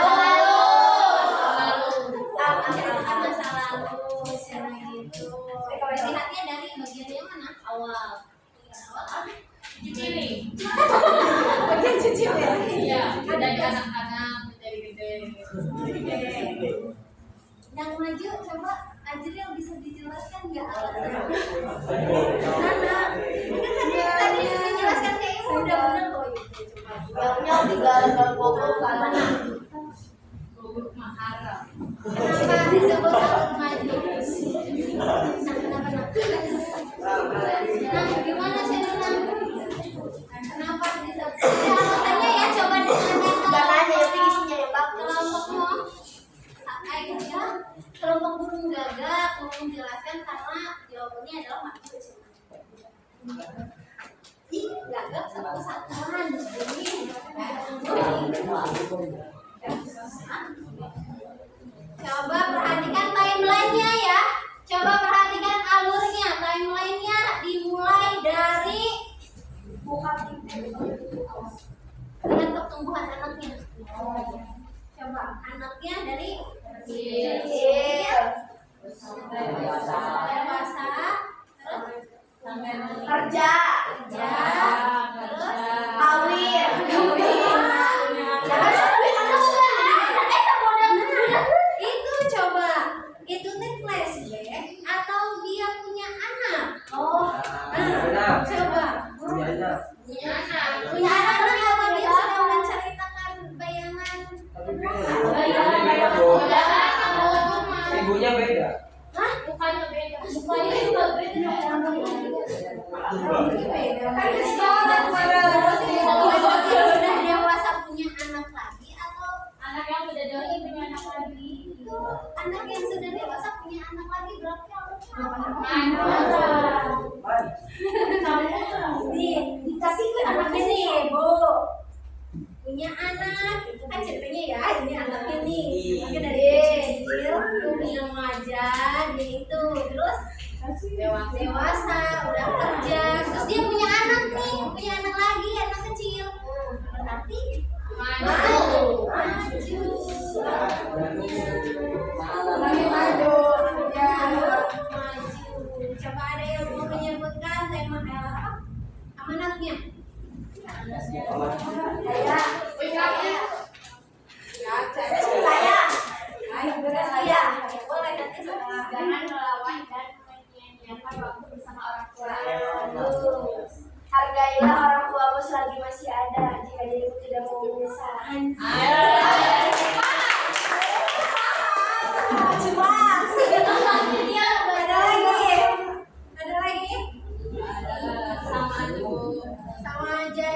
masa lalu secara gitu. Lihatnya dari bagian yang mana? Awal. Ini. Bagian cuci ya. Iya, dari anak-anak menjadi gede. Yang maju coba Ajril bisa dijelaskan nggak alatnya? Mungkin tadi dijelaskan kayak ibu udah bener kok itu. Yang 3 kelompok mana? Gugur Mahara. Kenapa disebut alur maju? Coba perhatikan timelinenya ya. Coba perhatikan alurnya. Timelinenya dimulai dari dengan pertumbuhan anaknya. Coba anaknya dari kecil, dewasa, terus Kerja. terus Kawin. jangan sampai anak modal itu. Coba itu teh flashback atau dia punya anak? Oh, Nah, coba Punya aja. punya anak atau dia sedang menceritakan bayangan Tapi beda dong. Ibunya beda. Bukannya beda. Bukannya juga beda. sudah dewasa punya anak lagi atau Anak yang udah dewasa punya anak lagi. itu anak yang sudah dewasa punya anak lagi berarti dikasih ke anaknya nih, Bu. punya anak itu kan ceritanya ya ini anaknya nih anaknya dari kecil punya remaja dia itu terus dewasa udah kerja terus dia punya anak nih punya anak lagi anak kecil berarti maju coba ada yang mau menyebutkan tema amanatnya saya boleh nanti setelah Jangan melawan dan menyia-nyiakan waktu bersama orang tua. Hargailah orang tuamu selagi masih ada. Jika dirimu tidak mau menyesal. ada lagi Sama aja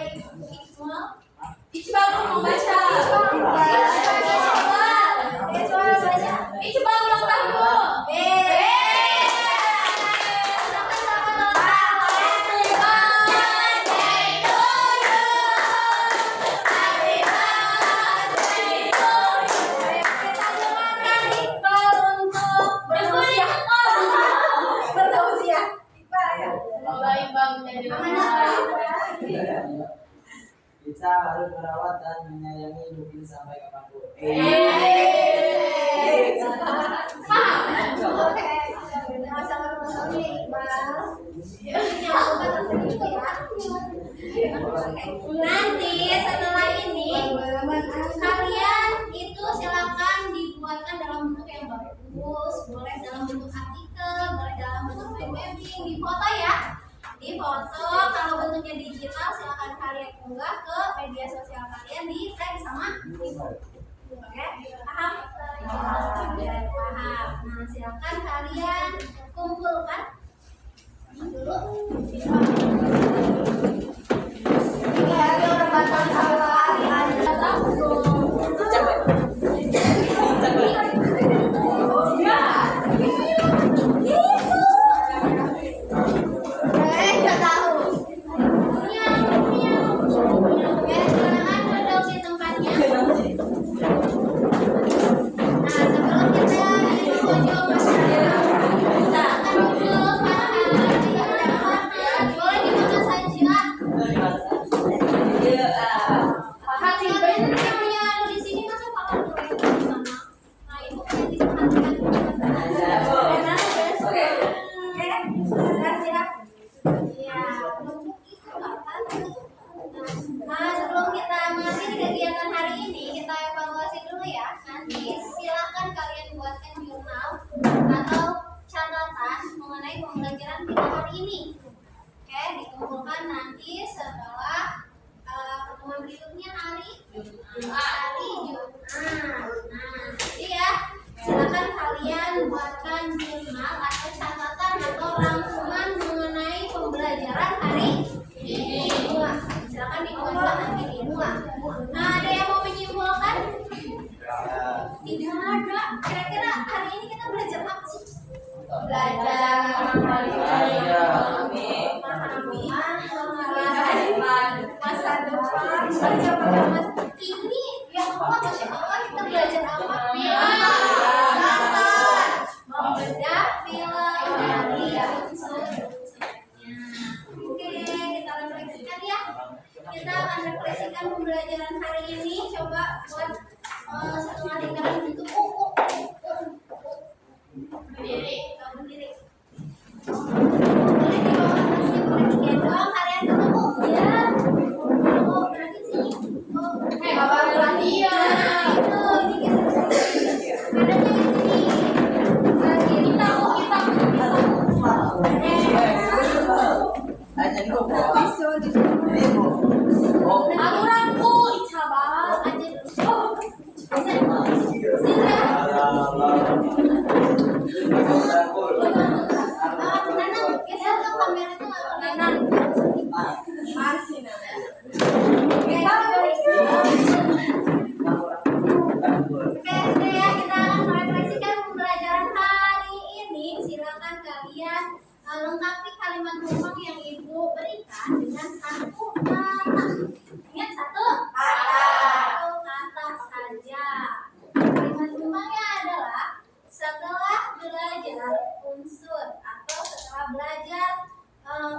Iqbal Iqbal mau baca. Iqbal ulang tahun. Mulai bang jadi Kita harus merawat dan menyayangi hidup ini sampai kapanpun. Nanti setelah ini kalian itu silakan dibuatkan dalam bentuk yang bagus, boleh dalam bentuk artikel, boleh dalam bentuk framing, di foto ya. Di foto kalau bentuknya digital silakan kalian unggah ke media sosial kalian di tag sama Ibu. Oke, paham? Ya, paham. Nah, silakan kalian kumpulkan dulu. Nggak tahu. Oke, silakan duduk di tempatnya. Nah, sebelum kita ujung silakan duduk boleh di mana saja. Hati yang punya di sini masa kalau boleh di sana. Nah, itu kan diperhatikan. Oke, terima kasih. Nah, sebelum kita mengakhiri kegiatan hari ini, kita evaluasi dulu ya. Nanti silakan kalian buatkan jurnal atau catatan mengenai pembelajaran kita hari ini. Oke, dikumpulkan nanti setelah pertemuan berikutnya hari Jumat. Nah, jadi ya, silakan kalian buatkan jurnal atau catatan atau rangkuman mengenai pembelajaran hari ini. Silakan dibuat nanti di rumah. Nah, ada yang mau menyimpulkan? Tidak ada. Kira-kira hari ini kita belajar apa sih? Belajar memahami masa depan. Ini ya pembelajaran hari ini coba buat satu lingkaran bentuk U. Berdiri, kamu berdiri. Boleh di bawah kursi, boleh digendong. Kalian ketemu ya. Oh, berarti sini. Oh, Abang lagi ya. itu ini geser. Adanya di sini. Kita. Hanya dulu. Ini bu. Oh. Aturanku coba. Lengkapi kalimat rumah yang ibu berikan dengan satu kata. Ingat satu kata saja. Kalimat rumahnya adalah setelah belajar unsur atau setelah belajar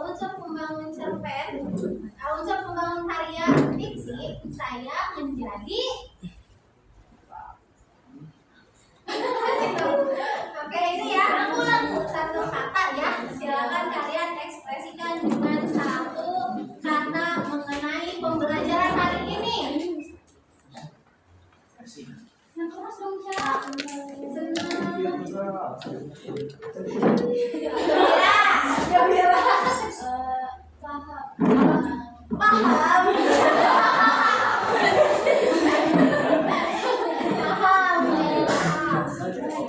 unsur pembangun cerpen, unsur pembangun karya fiksi, saya menjadi. Oke, itu ya, aku ulang satu kata ya. Silakan kalian ekspresikan dengan satu kata mengenai pembelajaran hari ini. Yang keras dong, Cak. Paham.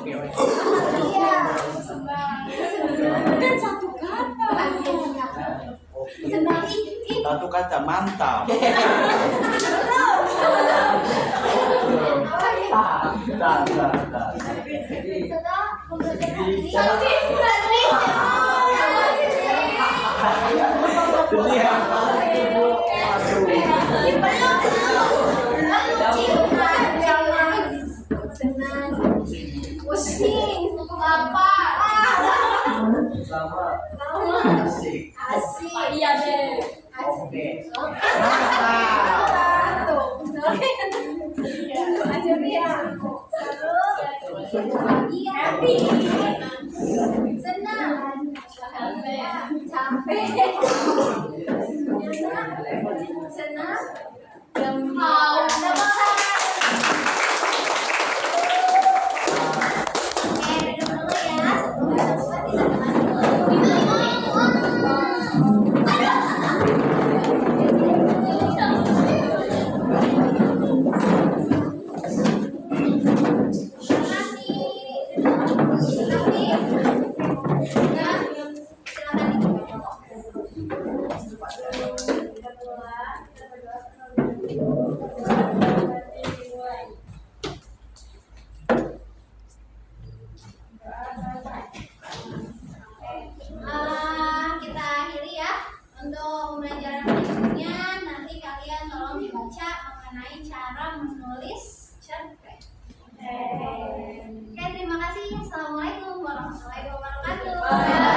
Iya. Kan satu kata. Senang Satu kata mantap. setelah pembelajaran ini. Pusing, lapar, asik, Iya deh. asik. Senang, capek, senang, gembira. Kita akhiri ya. Untuk pembelajaran berikutnya nanti kalian tolong dibaca mengenai cara menulis cerpen. Oke, terima kasih. Assalamualaikum warahmatullahi wabarakatuh.